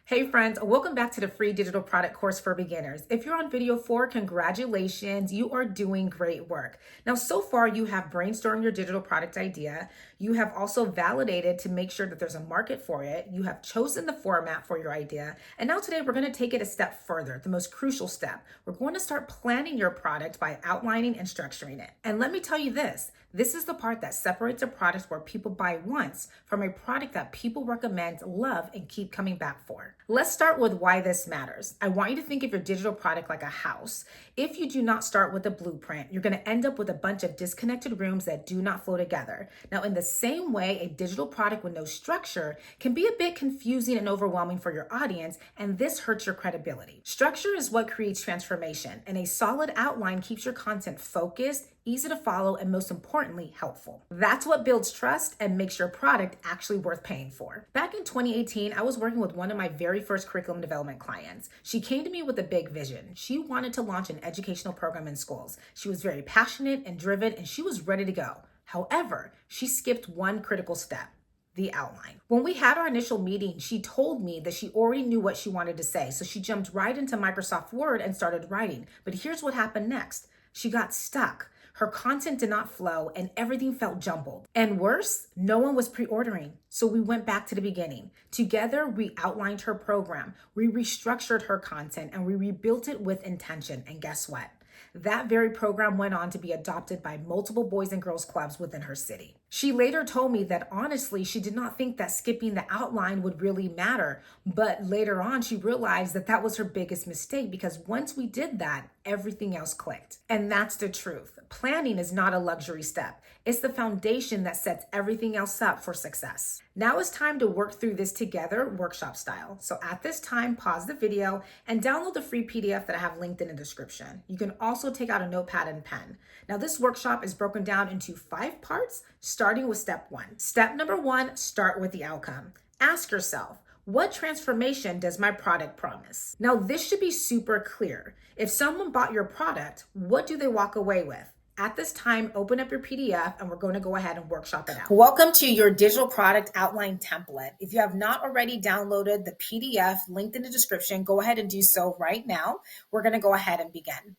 Hey friends, welcome back to the free digital product course for beginners. If you're on video 4, congratulations, you are doing great work. Now, so far you have brainstormed your digital product idea. You have also validated to make sure that there's a market for it. You have chosen the format for your idea. And now today we're going to take it a step further, the most crucial step. We're going to start planning your product by outlining and structuring it. And let me tell you this is the part that separates a product where people buy once from a product that people recommend, love, and keep coming back for. Let's start with why this matters. I want you to think of your digital product like a house. If you do not start with a blueprint, you're going to end up with a bunch of disconnected rooms that do not flow together. Now, in the same way, a digital product with no structure can be a bit confusing and overwhelming for your audience, and this hurts your credibility. Structure is what creates transformation, and a solid outline keeps your content focused, easy to follow, and most importantly, helpful. That's what builds trust and makes your product actually worth paying for. Back in 2018, I was working with one of my very first curriculum development clients. She came to me with a big vision. She wanted to launch an educational program in schools. She was very passionate and driven, and she was ready to go. However, she skipped one critical step: the outline. When we had our initial meeting, she told me that she already knew what she wanted to say. So she jumped right into Microsoft Word and started writing. But here's what happened next. She got stuck. Her content did not flow and everything felt jumbled. And worse, no one was pre-ordering. So we went back to the beginning. Together, we outlined her program, we restructured her content, and we rebuilt it with intention. And guess what? That very program went on to be adopted by multiple boys and girls clubs within her city. She later told me that honestly, she did not think that skipping the outline would really matter. But later on, she realized that that was her biggest mistake, because once we did that, everything else clicked. And that's the truth. Planning is not a luxury step. It's the foundation that sets everything else up for success. Now it's time to work through this together, workshop style. So at this time, pause the video and download the free PDF that I have linked in the description. You can also take out a notepad and pen. Now this workshop is broken down into 5 parts, starting with step 1. Step number 1, start with the outcome. Ask yourself, what transformation does my product promise? Now, this should be super clear. If someone bought your product, what do they walk away with? At this time, open up your PDF and we're going to go ahead and workshop it out. Welcome to your digital product outline template. If you have not already downloaded the PDF linked in the description, go ahead and do so right now. We're going to go ahead and begin.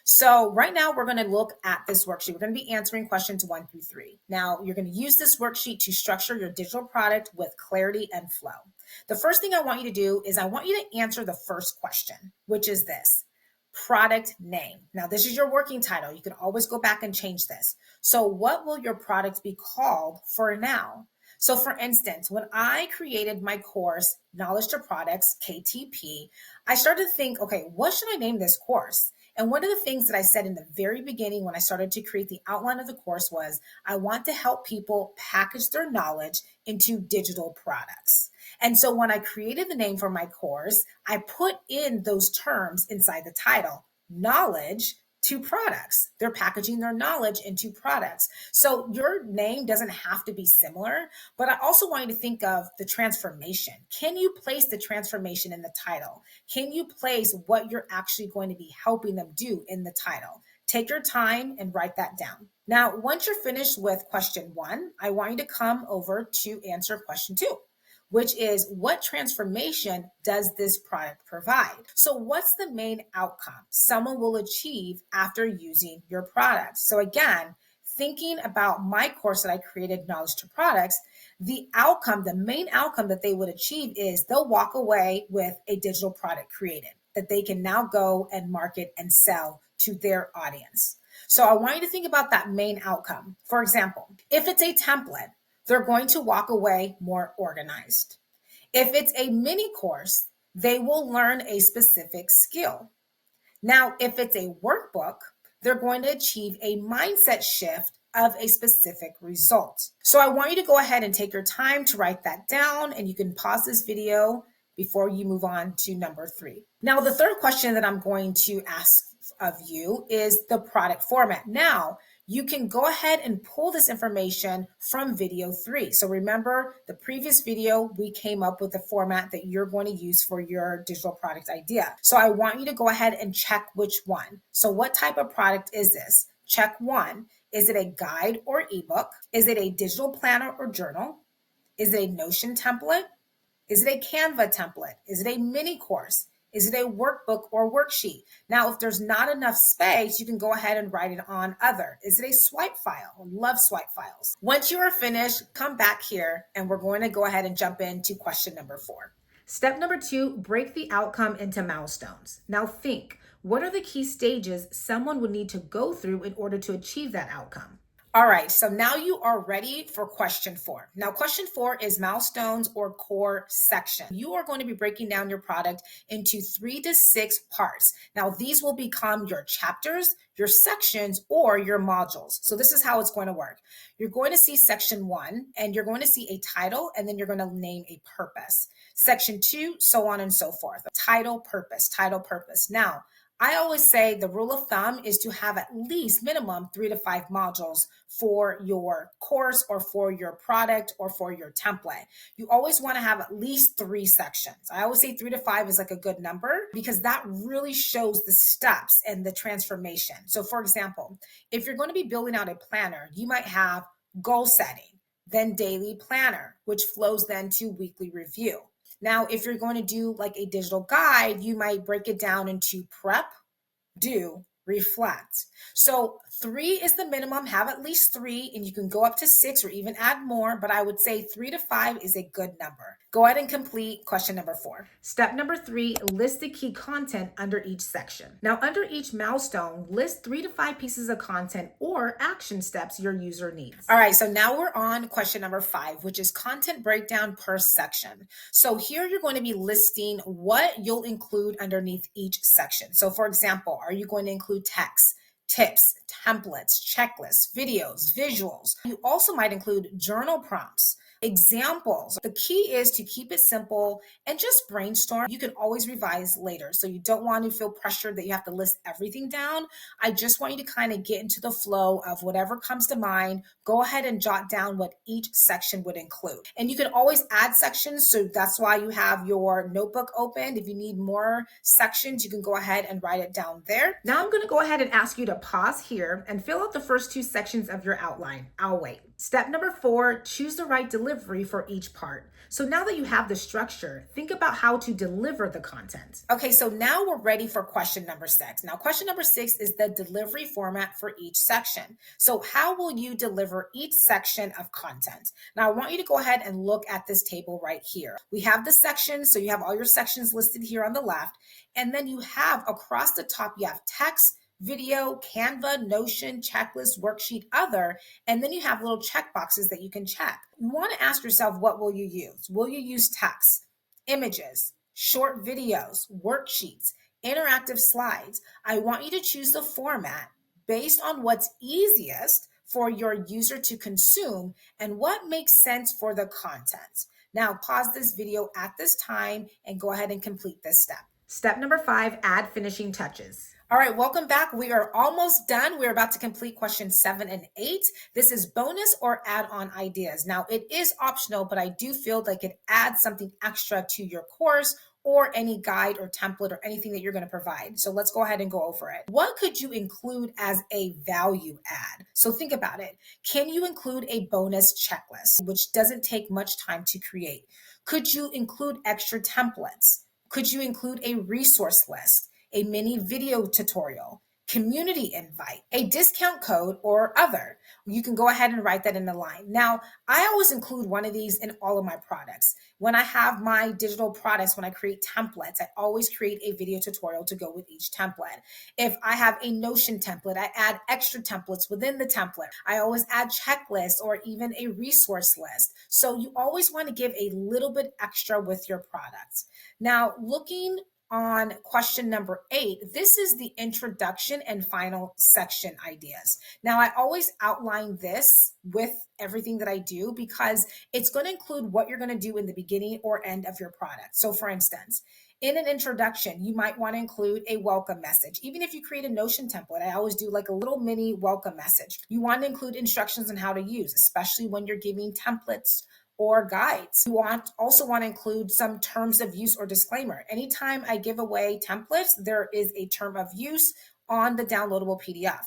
So right now we're going to look at this worksheet. We're going to be answering questions 1 through 3. Now you're going to use this worksheet to structure your digital product with clarity and flow. The first thing I want you to do is I want you to answer the first question, which is this: product name. Now this is your working title. You can always go back and change this. So what will your product be called for now? So for instance, when I created my course, Knowledge to Products, KTP, I started to think, okay, what should I name this course? And one of the things that I said in the very beginning when I started to create the outline of the course was, I want to help people package their knowledge into digital products. And so when I created the name for my course, I put in those terms inside the title: knowledge to products. They're packaging their knowledge into products. So your name doesn't have to be similar, but I also want you to think of the transformation. Can you place the transformation in the title? Can you place what you're actually going to be helping them do in the title? Take your time and write that down. Now, once you're finished with question 1, I want you to come over to answer question 2. Which is, what transformation does this product provide? So what's the main outcome someone will achieve after using your product? So again, thinking about my course that I created, Knowledge to Products, the main outcome that they would achieve is they'll walk away with a digital product created that they can now go and market and sell to their audience. So I want you to think about that main outcome. For example, if it's a template, they're going to walk away more organized. If it's a mini course, they will learn a specific skill. Now, if it's a workbook, they're going to achieve a mindset shift of a specific result. So I want you to go ahead and take your time to write that down, and you can pause this video before you move on to number 3. Now, the third question that I'm going to ask of you is the product format. Now, you can go ahead and pull this information from video 3. So remember the previous video, we came up with the format that you're going to use for your digital product idea. So I want you to go ahead and check which one. So what type of product is this? Check 1. Is it a guide or ebook? Is it a digital planner or journal? Is it a Notion template? Is it a Canva template? Is it a mini course? Is it a workbook or worksheet? Now, if there's not enough space, you can go ahead and write it on other. Is it a swipe file? Love swipe files. Once you are finished, come back here and we're going to go ahead and jump into question number 4. Step number 2, break the outcome into milestones. Now think, what are the key stages someone would need to go through in order to achieve that outcome? All right, so now you are ready for question 4. Now, question 4 is milestones or core section. You are going to be breaking down your product into 3 to 6 parts. Now, these will become your chapters, your sections, or your modules. So this is how it's going to work. You're going to see section 1, and you're going to see a title, and then you're going to name a purpose. Section 2, so on and so forth. Title, purpose, title, purpose. Now, I always say the rule of thumb is to have at least minimum 3 to 5 modules for your course or for your product or for your template. You always want to have at least 3 sections. I always say 3 to 5 is like a good number because that really shows the steps and the transformation. So for example, if you're going to be building out a planner, you might have goal setting, then daily planner, which flows then to weekly review. Now, if you're going to do like a digital guide, you might break it down into prep, do, reflect. So 3 is the minimum. Have at least 3, and you can go up to 6 or even add more, but I would say 3 to 5 is a good number. Go ahead and complete question number 4. Step number 3, list the key content under each section. Now, under each milestone, list 3 to 5 pieces of content or action steps your user needs. All right, so now we're on question number 5, which is content breakdown per section. So here you're going to be listing what you'll include underneath each section. So for example, are you going to include text, tips, templates, checklists, videos, visuals? You also might include journal prompts, examples. The key is to keep it simple and just brainstorm. You can always revise later. So you don't want to feel pressured that you have to list everything down. I just want you to kind of get into the flow of whatever comes to mind. Go ahead and jot down what each section would include. And you can always add sections. So that's why you have your notebook opened. If you need more sections, you can go ahead and write it down there. Now I'm going to go ahead and ask you to pause here and fill out the first 2 sections of your outline. I'll wait. Step number 4, choose the right delivery for each part. So now that you have the structure, think about how to deliver the content. Okay, so now we're ready for question number 6. Now, question number 6 is the delivery format for each section. So how will you deliver each section of content? Now, I want you to go ahead and look at this table right here. We have the sections, so you have all your sections listed here on the left, and then you have across the top, you have text, video, Canva, Notion, checklist, worksheet, other, and then you have little check boxes that you can check. You want to ask yourself, what will you use? Will you use text, images, short videos, worksheets, interactive slides? I want you to choose the format based on what's easiest for your user to consume and what makes sense for the content. Now, pause this video at this time and go ahead and complete this step. Step number 5, add finishing touches. All right, welcome back. We are almost done. We're about to complete questions 7 and 8. This is bonus or add-on ideas. Now, it is optional, but I do feel like it adds something extra to your course or any guide or template or anything that you're going to provide. So let's go ahead and go over it. What could you include as a value add? So think about it. Can you include a bonus checklist, which doesn't take much time to create? Could you include extra templates? Could you include a resource list, a mini video tutorial, community invite, a discount code, or other? You can go ahead and write that in the line. Now, I always include one of these in all of my products. When I have my digital products, when I create templates, I always create a video tutorial to go with each template. If I have a Notion template, I add extra templates within the template. I always add checklists or even a resource list. So you always want to give a little bit extra with your products. Now, looking on question number 8, this is the introduction and final section ideas. Now, I always outline this with everything that I do because it's going to include what you're going to do in the beginning or end of your product. So for instance, in an introduction, you might want to include a welcome message. Even if you create a Notion template, I always do like a little mini welcome message. You want to include instructions on how to use, especially when you're giving templates or guides. You also want to include some terms of use or disclaimer. Anytime I give away templates, there is a term of use on the downloadable PDF.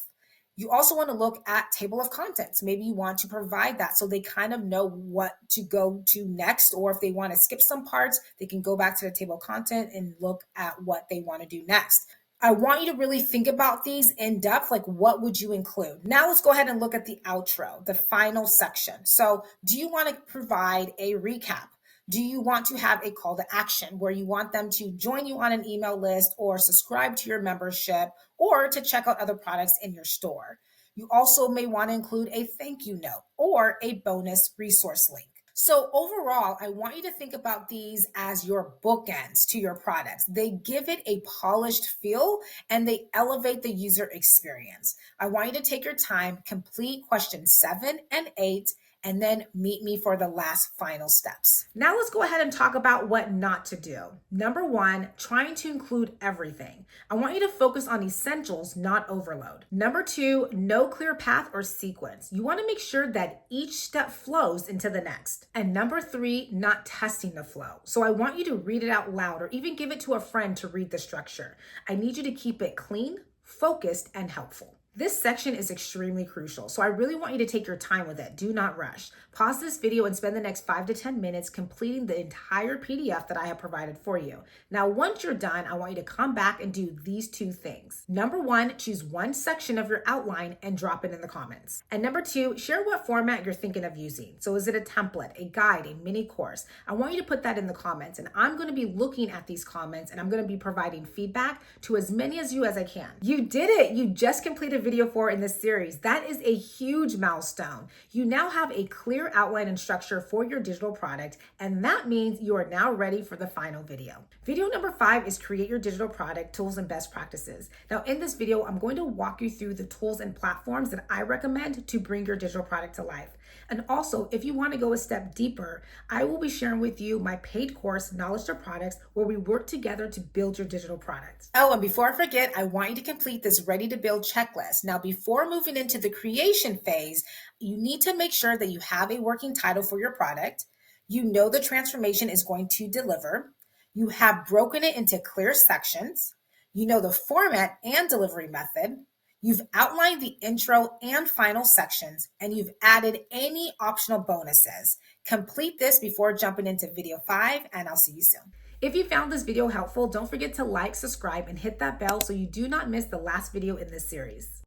You also want to look at table of contents. Maybe you want to provide that so they kind of know what to go to next, or if they want to skip some parts, they can go back to the table of content and look at what they want to do next. I want you to really think about these in depth, like what would you include? Now let's go ahead and look at the outro, the final section. So do you want to provide a recap? Do you want to have a call to action where you want them to join you on an email list or subscribe to your membership or to check out other products in your store? You also may want to include a thank you note or a bonus resource link. So, overall, I want you to think about these as your bookends to your products. They give it a polished feel and they elevate the user experience. I want you to take your time, complete questions 7 and 8, and then meet me for the last final steps. Now let's go ahead and talk about what not to do. Number 1, trying to include everything. I want you to focus on essentials, not overload. Number 2, no clear path or sequence. You want to make sure that each step flows into the next. And number 3, not testing the flow. So I want you to read it out loud or even give it to a friend to read the structure. I need you to keep it clean, focused, and helpful. This section is extremely crucial, so I really want you to take your time with it. Do not rush. Pause this video and spend the next 5 to 10 minutes completing the entire PDF that I have provided for you. Now, once you're done, I want you to come back and do these 2 things. Number 1, choose one section of your outline and drop it in the comments. And number 2, share what format you're thinking of using. So is it a template, a guide, a mini course? I want you to put that in the comments, and I'm going to be looking at these comments and I'm going to be providing feedback to as many of you as I can. You did it! You just completed video 4 in this series. That is a huge milestone. You now have a clear outline and structure for your digital product, and that means you are now ready for the final video. Video number 5 is create your digital product tools and best practices. Now in this video, I'm going to walk you through the tools and platforms that I recommend to bring your digital product to life. And also, if you want to go a step deeper, I will be sharing with you my paid course, Knowledge to Products, where we work together to build your digital product. Oh, and before I forget, I want you to complete this ready to build checklist. Now, before moving into the creation phase, you need to make sure that you have a working title for your product. You know the transformation is going to deliver. You have broken it into clear sections. You know the format and delivery method. You've outlined the intro and final sections, and you've added any optional bonuses. Complete this before jumping into video 5, and I'll see you soon. If you found this video helpful, don't forget to like, subscribe, and hit that bell so you do not miss the last video in this series.